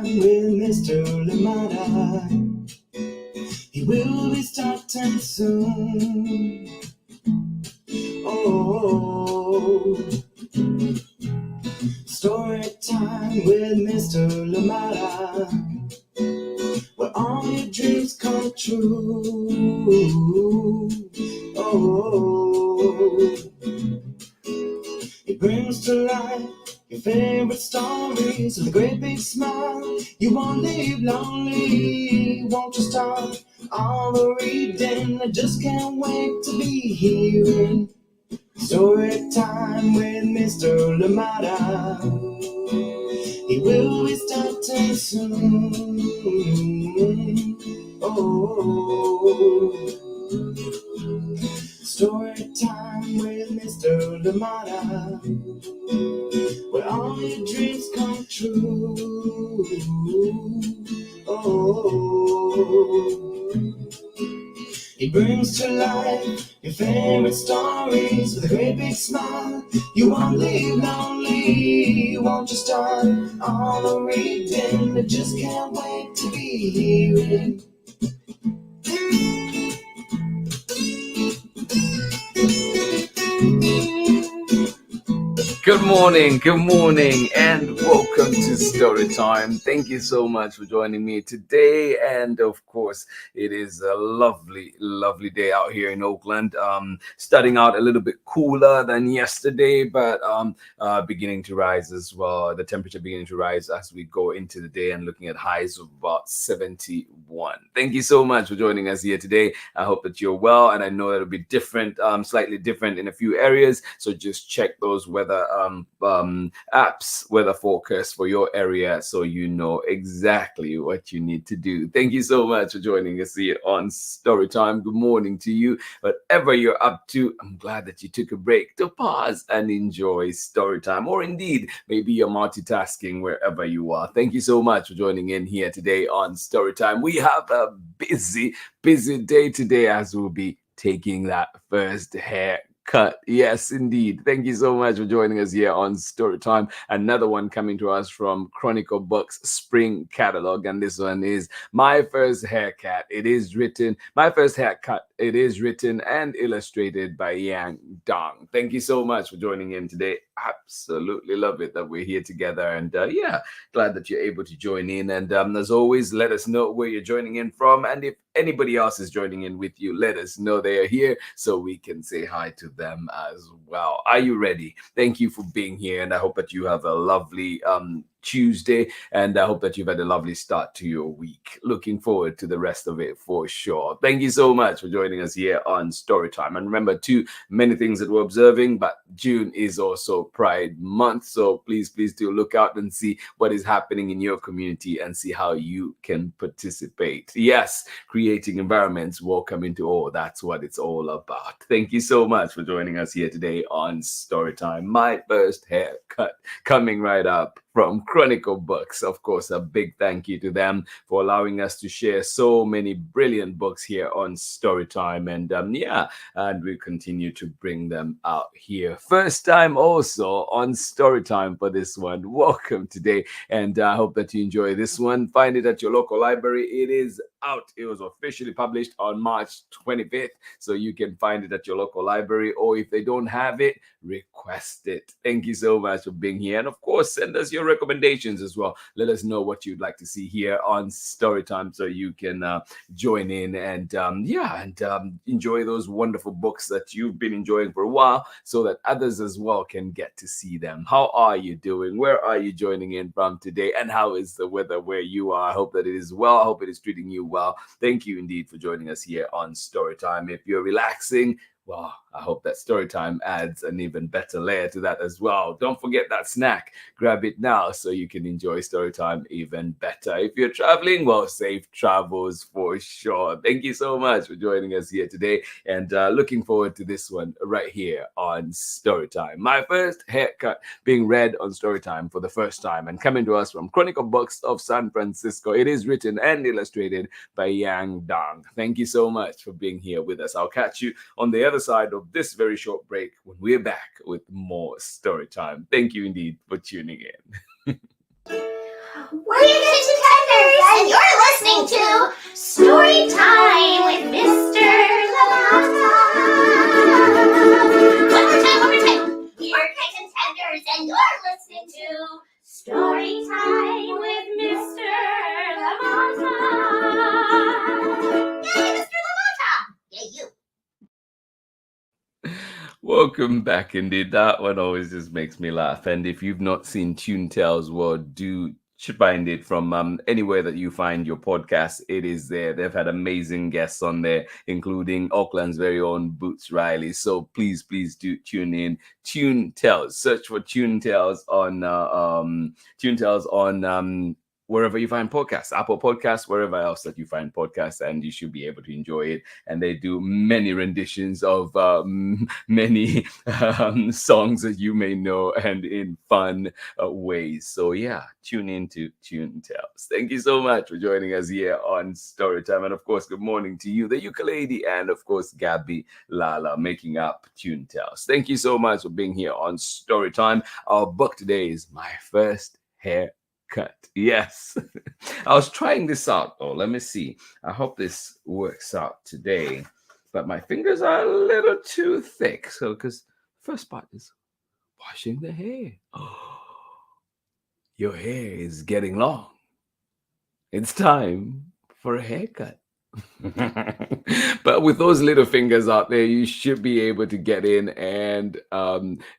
time with Mr. Limata. He will be starting soon. Oh, story time with Mr. Limata, where all your dreams come true. Oh, he brings to life your favorite stories with a great big smile. You won't leave lonely, won't you start all the reading? I just can't wait to be hearing story time with Mr. Limata. He will be starting soon. Oh, story time with Mr. Limata, where all your dreams come true. Oh, he brings to life your favorite stories with a great big smile. You won't leave lonely, won't you start all the reading? I just can't wait to be hearing. Good morning, and welcome to Storytime. Thank you so much for joining me today. And of course, it is a lovely, lovely day out here in Oakland. Starting out a little bit cooler than yesterday, but beginning to rise as well. The temperature beginning to rise as we go into the day and looking at highs of about 71. Thank you so much for joining us here today. I hope that you're well, and I know that it'll be different, slightly different in a few areas. So just check those weather apps, weather forecast for your area, so you know exactly what you need to do. Thank you so much for joining us here on Storytime. Good morning to you, whatever you're up to. I'm glad that you took a break to pause and enjoy Storytime, or indeed, maybe you're multitasking wherever you are. Thank you so much for joining in here today on Storytime. We have a busy day today, as we'll be taking that first haircut. Yes, indeed. Thank you so much for joining us here on Storytime. Another one coming to us from Chronicle Books Spring Catalog, and this one is My First Haircut. It is written and illustrated by Yang Dong. Thank you so much for joining in today. Absolutely love it that we're here together, and glad that you're able to join in. And as always, let us know where you're joining in from, and if anybody else is joining in with you, let us know they are here so we can say hi to them as well. Are you ready? Thank you for being here, and I hope that you have a lovely Tuesday, and I hope that you've had a lovely start to your week. Looking forward to the rest of it for sure. Thank you so much for joining us here on Storytime. And remember, too, many things that we're observing, but June is also Pride Month, so please do look out and see what is happening in your community and see how you can participate. Yes, creating environments welcoming to all. That's what it's all about. Thank you so much for joining us here today on Storytime. My First Haircut coming right up from Chronicle Books. Of course, a big thank you to them for allowing us to share so many brilliant books here on Storytime. And we continue to bring them out here. First time also on Storytime for this one. Welcome today, and I hope that you enjoy this one. Find it at your local library. It is out. It was officially published on March 25th, so you can find it at your local library, or if they don't have it, request it. Thank you so much for being here, and of course, send us your recommendations as well. Let us know what you'd like to see here on Storytime, so you can join in and enjoy those wonderful books that you've been enjoying for a while, so that others as well can get to see them. How are you doing? Where are you joining in from today? And how is the weather where you are? I hope that it is well. I hope it is treating you well. Thank you indeed for joining us here on Storytime. If you're relaxing, well, I hope that Storytime adds an even better layer to that as well. Don't forget that snack. Grab it now so you can enjoy Storytime even better. If you're traveling, well, safe travels for sure. Thank you so much for joining us here today, and looking forward to this one right here on Storytime. My First Haircut being read on Storytime for the first time and coming to us from Chronicle Books of San Francisco. It is written and illustrated by Yang Dong. Thank you so much for being here with us. I'll catch you on the other side of this very short break when we're back with more Storytime. Thank you indeed for tuning in. Where are you going to Story time with Mr. Limata. One more time. You're Kate and Tenders, and you're listening to Story Time with Mr. Limata. Yay, Mr. Limata! Yay, you. Welcome back indeed. That one always just makes me laugh. And if you've not seen Tune Tells, well, do should find it from anywhere that you find your podcast. It is there. They've had amazing guests on there, including Auckland's very own Boots Riley. So please do tune in. Tune Tells. Search for Tune Tells on wherever you find podcasts, Apple Podcasts, wherever else that you find podcasts, and you should be able to enjoy it. And they do many renditions of many songs that you may know, and in fun ways. So yeah, tune in to Tune Tells. Thank you so much for joining us here on Storytime. And of course, good morning to you, the ukulele, and of course, Gabby Lala making up Tune Tells. Thank you so much for being here on Storytime. Our book today is My First Haircut. Yes. I was trying this out though. Let me see. I hope this works out today. But my fingers are a little too thick. So, because first part is washing the hair. Oh, your hair is getting long. It's time for a haircut. But with those little fingers out there, you should be able to get in and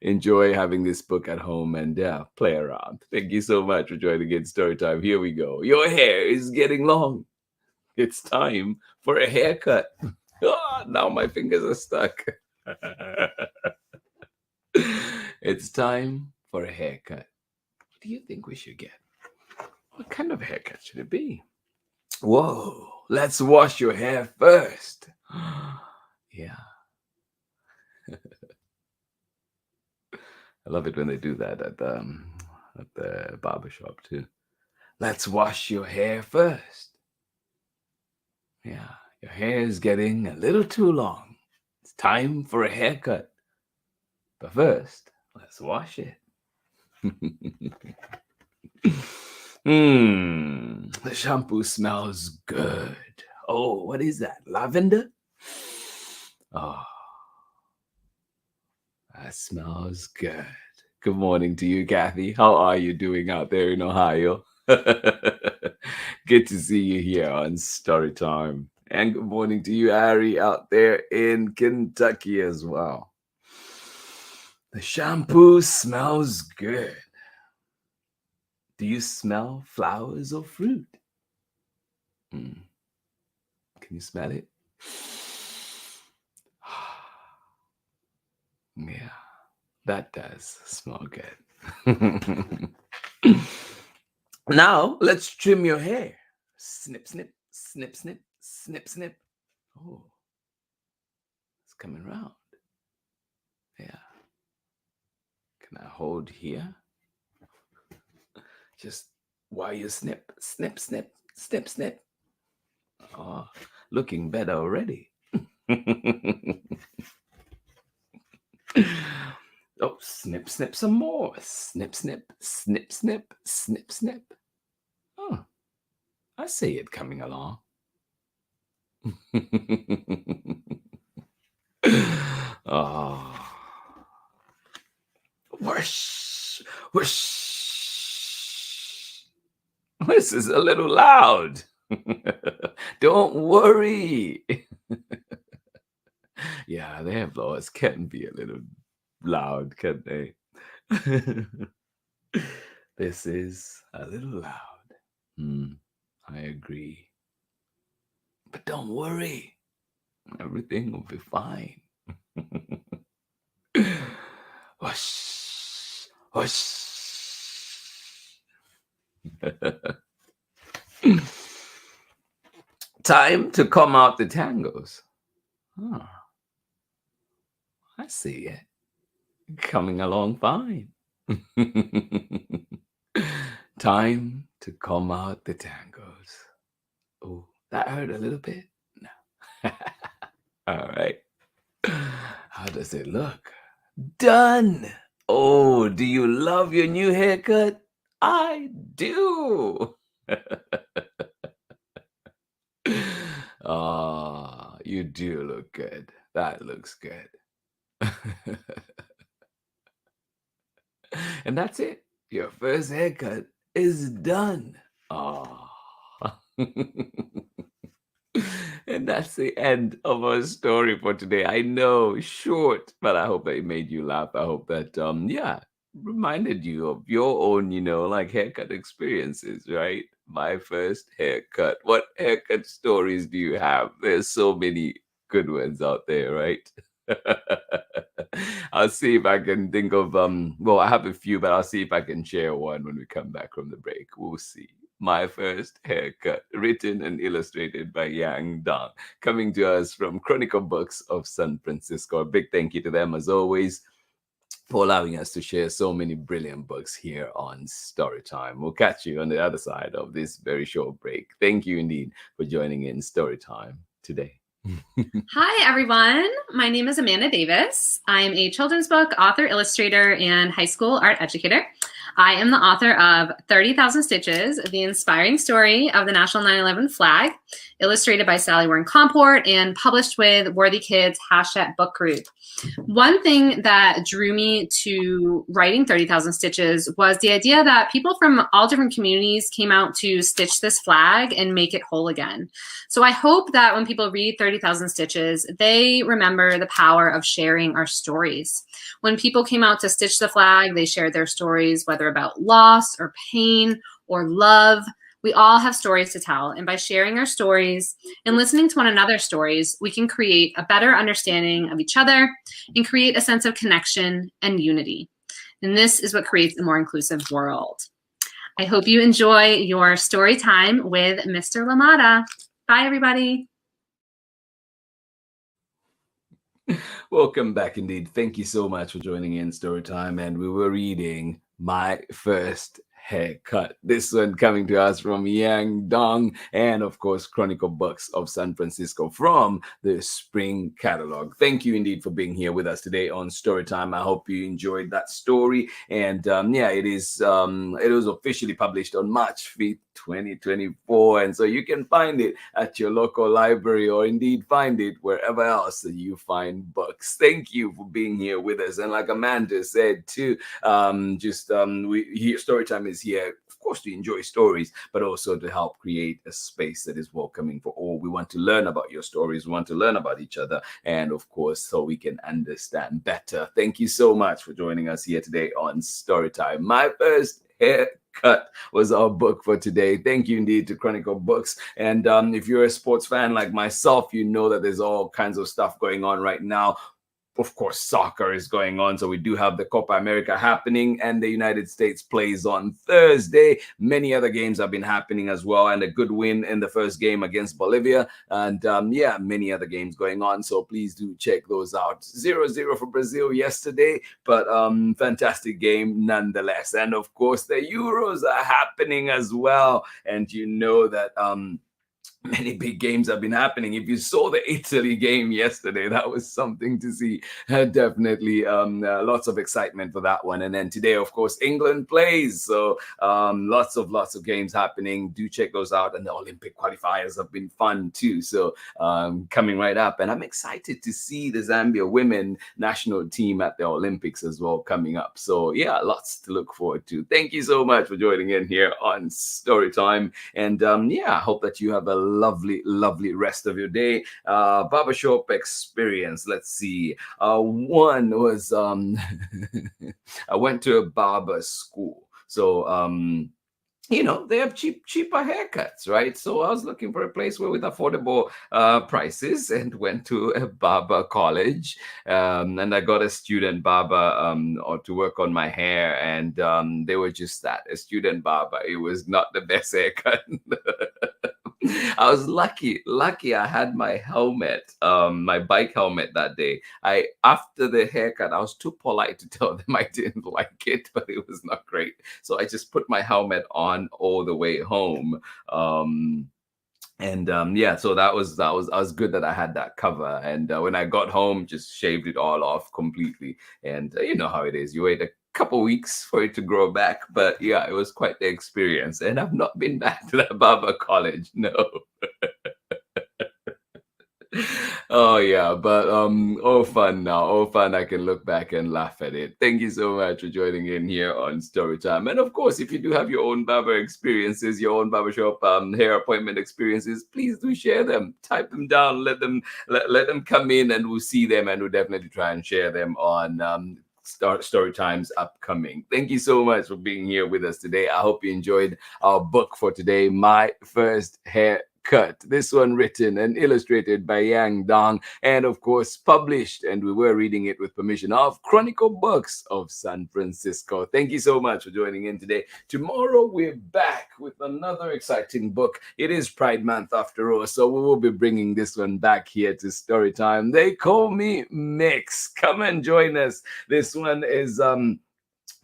enjoy having this book at home and play around. Thank you so much for joining in Storytime. Here we go. Your hair is getting long. It's time for a haircut. Oh, now my fingers are stuck. It's time for a haircut. What do you think we should get? What kind of haircut should it be? Whoa, let's wash your hair first. Yeah. I love it when they do that at the barbershop too. Let's wash your hair first. Yeah, your hair is getting a little too long. It's time for a haircut. But first, let's wash it. The shampoo smells good. Oh, what is that? Lavender? Oh, that smells good. Good morning to you, Kathy. How are you doing out there in Ohio? Good to see you here on Storytime. And good morning to you, Ari, out there in Kentucky as well. The shampoo smells good. Do you smell flowers or fruit? Can you smell it? Yeah, that does smell good. Now, let's trim your hair. Snip, snip, snip, snip, snip, snip. Oh, it's coming around. Yeah. Can I hold here? Just while you snip, snip, snip, snip, snip. Oh, looking better already. Oh, snip, snip some more. Snip, snip, snip, snip, snip, snip. Oh, I see it coming along. Oh. Whoosh, whoosh. This is a little loud. Don't worry. Yeah, their blowers can be a little loud, can't they? This is a little loud. I agree. But don't worry. Everything will be fine. Whoosh, whoosh. Time to comb out the tangles. Oh, I see it. Coming along fine. Time to comb out the tangles. Oh, that hurt a little bit? No. All right. How does it look? Done. Oh, do you love your new haircut? I do. You do look good. That looks good. And that's it. Your first haircut is done. Oh. And that's the end of our story for today. I know, short, but I hope that it made you laugh. I hope that yeah, reminded you of your own, like haircut experiences, right? My first haircut. What haircut stories do you have? There's so many good ones out there, right? I'll see if I can think of well, I have a few, but I'll see if I can share one when we come back from the break. We'll see. My first haircut, written and illustrated by Yang Dong, coming to us from Chronicle Books of San Francisco. A big thank you to them as always for allowing us to share so many brilliant books here on Storytime. We'll catch you on the other side of this very short break. Thank you indeed for joining in Storytime today. Hi, everyone. My name is Amanda Davis. I'm a children's book author, illustrator, and high school art educator. I am the author of 30,000 Stitches, the inspiring story of the National 9/11 flag, illustrated by Sally Warren Comport and published with Worthy Kids # book group. One thing that drew me to writing 30,000 Stitches was the idea that people from all different communities came out to stitch this flag and make it whole again. So I hope that when people read 30,000 Stitches, they remember the power of sharing our stories. When people came out to stitch the flag, they shared their stories, whether about loss or pain or love. We all have stories to tell, and by sharing our stories and listening to one another's stories, we can create a better understanding of each other and create a sense of connection and unity. And this is what creates a more inclusive world. I hope you enjoy your story time with Mr. Limata. Bye, everybody. Welcome back indeed. Thank you so much for joining in Storytime. And we were reading My First Haircut. This one coming to us from Yang Dong and, of course, Chronicle Books of San Francisco from the Spring Catalog. Thank you indeed for being here with us today on Storytime. I hope you enjoyed that story. And yeah, it was officially published on March 5th, 2024. And so you can find it at your local library or indeed find it wherever else that you find books. Thank you for being here with us. And like Amanda said too, Storytime is here, of course, to enjoy stories, but also to help create a space that is welcoming for all. We want to learn about your stories. We want to learn about each other. And of course, so we can understand better. Thank you so much for joining us here today on Storytime. My First Haircut was our book for today. Thank you indeed to Chronicle Books. And if you're a sports fan like myself, you know that there's all kinds of stuff going on right now. Of course, soccer is going on. So we do have the Copa America happening, and the United States plays on Thursday. Many other games have been happening as well, and a good win in the first game against Bolivia. And yeah, many other games going on. So please do check those out. 0-0 for Brazil yesterday, but fantastic game nonetheless. And of course, the Euros are happening as well. And you know that many big games have been happening. If you saw the Italy game yesterday, that was something to see. Definitely lots of excitement for that one. And then today, of course, England plays. So lots of games happening. Do check those out. And the Olympic qualifiers have been fun too. So coming right up. And I'm excited to see the Zambia women national team at the Olympics as well coming up. So yeah, lots to look forward to. Thank you so much for joining in here on Storytime. And yeah, I hope that you have a lovely rest of your day. Barbershop experience. Let's see. One was I went to a barber school. So they have cheaper haircuts, right? So I was looking for a place with affordable prices and went to a barber college. And I got a student barber to work on my hair. And they were just that, a student barber. It was not the best haircut. I was lucky I had my helmet, my bike helmet that day. After the haircut, I was too polite to tell them I didn't like it, but it was not great. So I just put my helmet on all the way home. Yeah, so that was good that I had that cover. And when I got home, just shaved it all off completely. And you know how it is. You wait a couple weeks for it to grow back, but yeah, it was quite the experience. And I've not been back to that barber college. No. Oh yeah, but all fun now, all fun. I can look back and laugh at it. Thank you so much for joining in here on Storytime. And of course, if you do have your own barber experiences, your own barbershop hair appointment experiences, please do share them. Type them down. Let them come in, and we'll see them, and we'll definitely try and share them on story times upcoming. Thank you so much for being here with us today. I hope you enjoyed our book for today, My First Haircut. This one written and illustrated by Yang Dong, and of course published, and we were reading it with permission of Chronicle Books of San Francisco. Thank you so much for joining in today. Tomorrow we're back with another exciting book. It is Pride Month after all, so we will be bringing this one back here to Storytime. They Call Me Mix. Come and join us. This one is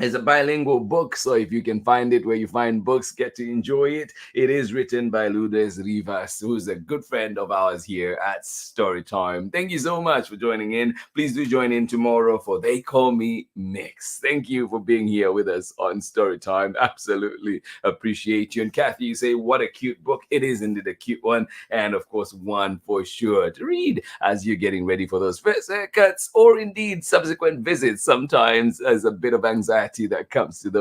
it's a bilingual book, so if you can find it where you find books, get to enjoy it. It is written by Lourdes Rivas, who's a good friend of ours here at Storytime. Thank you so much for joining in. Please do join in tomorrow for They Call Me Mix. Thank you for being here with us on Storytime. Absolutely appreciate you. And Kathy, you say, what a cute book. It is indeed a cute one. And of course, one for sure to read as you're getting ready for those first haircuts, or indeed subsequent visits. Sometimes as a bit of anxiety that comes with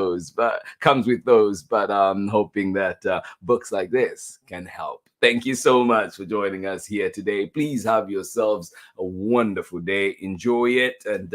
those, but I'm hoping that books like this can help. Thank you so much for joining us here today. Please have yourselves a wonderful day. Enjoy it. And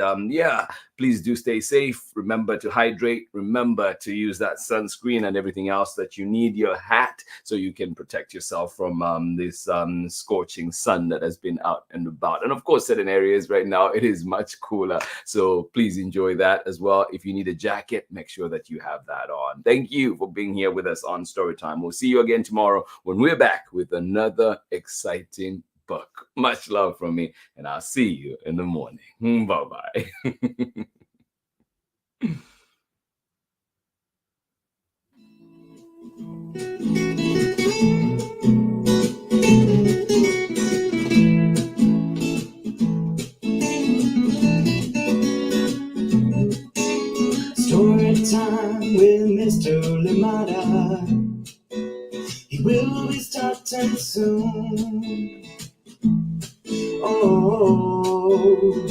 please do stay safe. Remember to hydrate. Remember to use that sunscreen and everything else that you need. Your hat, so you can protect yourself from this scorching sun that has been out and about. And of course, certain areas right now, it is much cooler. So please enjoy that as well. If you need a jacket, make sure that you have that on. Thank you for being here with us on Storytime. We'll see you again tomorrow when we're back with another exciting book. Much love from me, and I'll see you in the morning. Bye-bye. Story time with Mr. Limata. He will be starting soon. Oh,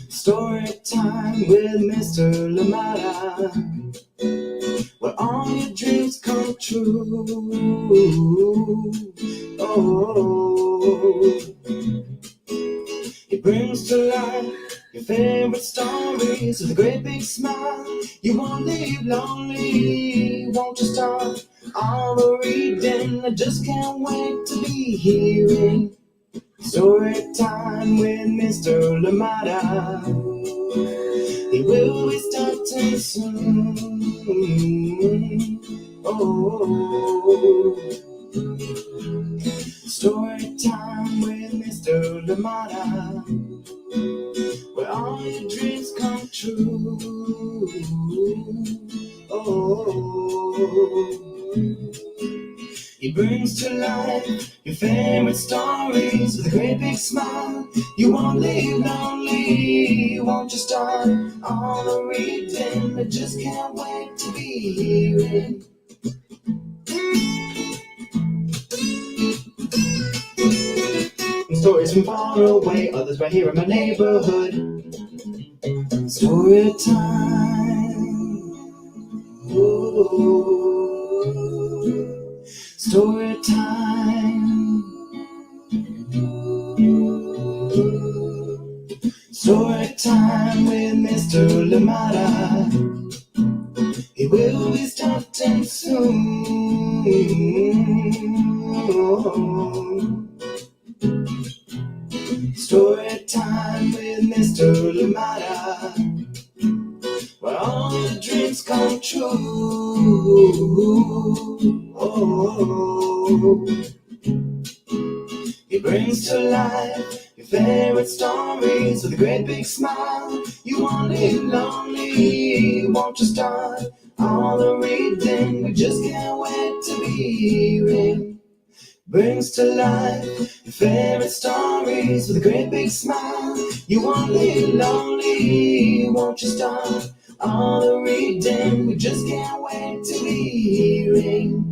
story time with Mr. Limata, where all your dreams come true. Oh, he brings to life your favorite stories with a great big smile. You won't leave lonely, won't you start all the reading? I just can't wait to be hearing story time with Mr. Limata. He will be starting soon. Oh, story time with Mr. Limata, where all your dreams come true. Oh, he brings to life your favorite stories with a great big smile. You won't leave lonely, won't you start all the reading? I just can't wait to be hearing stories from far away, others right here in my neighborhood. Story time. Ooh. Story time. Story time with Mr. Limata. He will be starting soon. Story time with Mr. Limata, where all the dreams come true. Oh, he brings to life your favorite stories with a great big smile. You won't live lonely, won't you start all the reading? We just can't wait to be hearing. Brings to life your favorite stories with a great big smile. You won't live lonely, won't you start all the reading? We just can't wait to be hearing